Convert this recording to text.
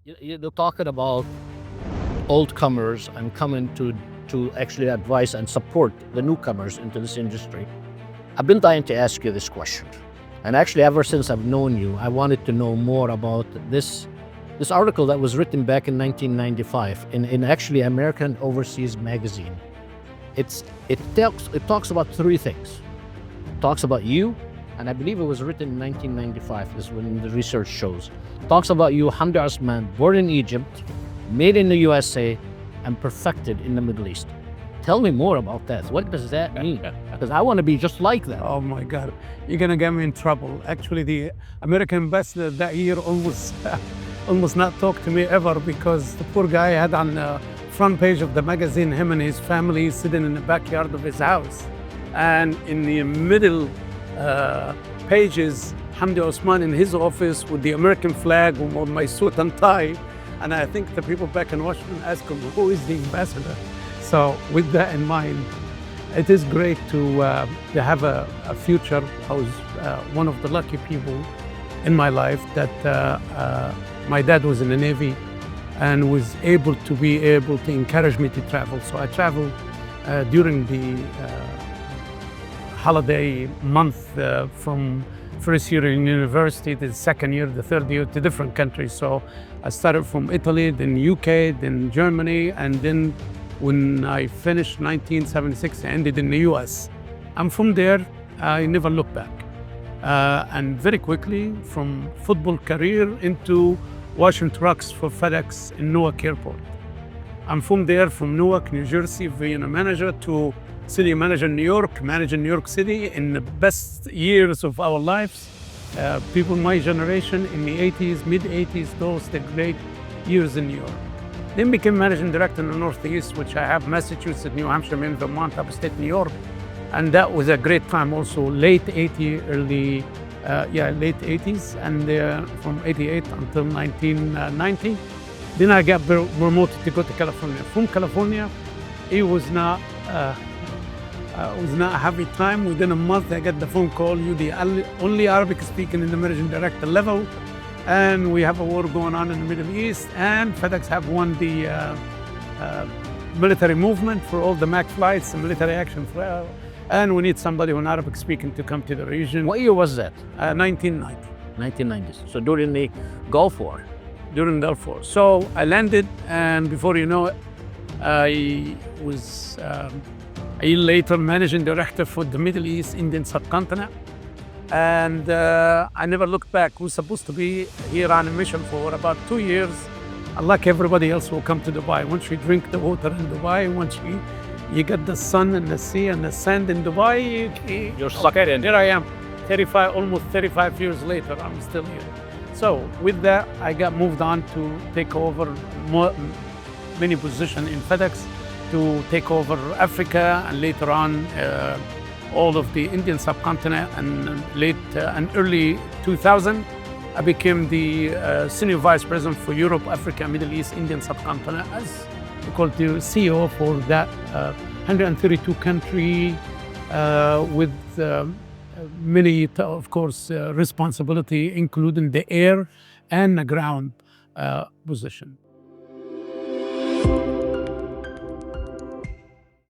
You're talking about old comers and coming to actually advise and support the newcomers into this industry. I've been dying to ask you this question. And actually, ever since I've known you, I wanted to know more about this article that was written back in 1995 in actually American Overseas Magazine. It talks about three things. It talks about you, and I believe it was written in 1995, is when the research shows. It talks about you, Hamdi Osman, born in Egypt, made in the USA, and perfected in the Middle East. Tell me more about that. What does that mean? Because I want to be just like that. Oh my God, you're gonna get me in trouble. Actually, the American ambassador that year almost not talked to me ever, because the poor guy had on the front page of the magazine him and his family sitting in the backyard of his house, and in the middle pages, Hamdi Osman in his office with the American flag with my suit and tie. And I think the people back in Washington asked him, who is the ambassador? So with that in mind, it is great to have a future. I was one of the lucky people in my life that my dad was in the Navy and was able to encourage me to travel. So I traveled during the holiday month from first year in university, the second year, the third year, to different countries. So I started from Italy, then UK, then Germany, and then when I finished 1976, I ended in the US. And from there, I never looked back. And very quickly, from football career into washing trucks for FedEx in Newark Airport. And from there, from Newark, New Jersey, being a manager, to city manager in New York, managing New York City in the best years of our lives. People my generation in the 80s, mid-80s, those the great years in New York. Then became managing director in the Northeast, which I have Massachusetts, New Hampshire, Maine, Vermont, upstate New York. And that was a great time also, late 80s, late 80s, and from 88 until 1990. Then I got promoted to go to California. From California, it was not a happy time. Within a month, I got the phone call, you're the only Arabic speaking in the managing director level, and we have a war going on in the Middle East, and FedEx have won the military movement for all the MAC flights, the military action flight, and we need somebody who's Arabic speaking to come to the region. What year was that? 1990. 1990s. So during the Gulf War. During the Gulf War. So I landed, and before you know it, I was a year later managing director for the Middle East Indian subcontinent. And I never looked back. We were supposed to be here on a mission for about 2 years. Like everybody else, will come to Dubai. Once you drink the water in Dubai, once you get the sun and the sea and the sand in Dubai, You're stuck in. Here I am, almost 35 years later, I'm still here. So with that, I got moved on to take over many positions in FedEx, to take over Africa, and later on all of the Indian subcontinent, and early 2000, I became the Senior Vice President for Europe, Africa, Middle East, Indian subcontinent, as called the CEO for that 132 country, with many, of course, responsibility, including the air and the ground position.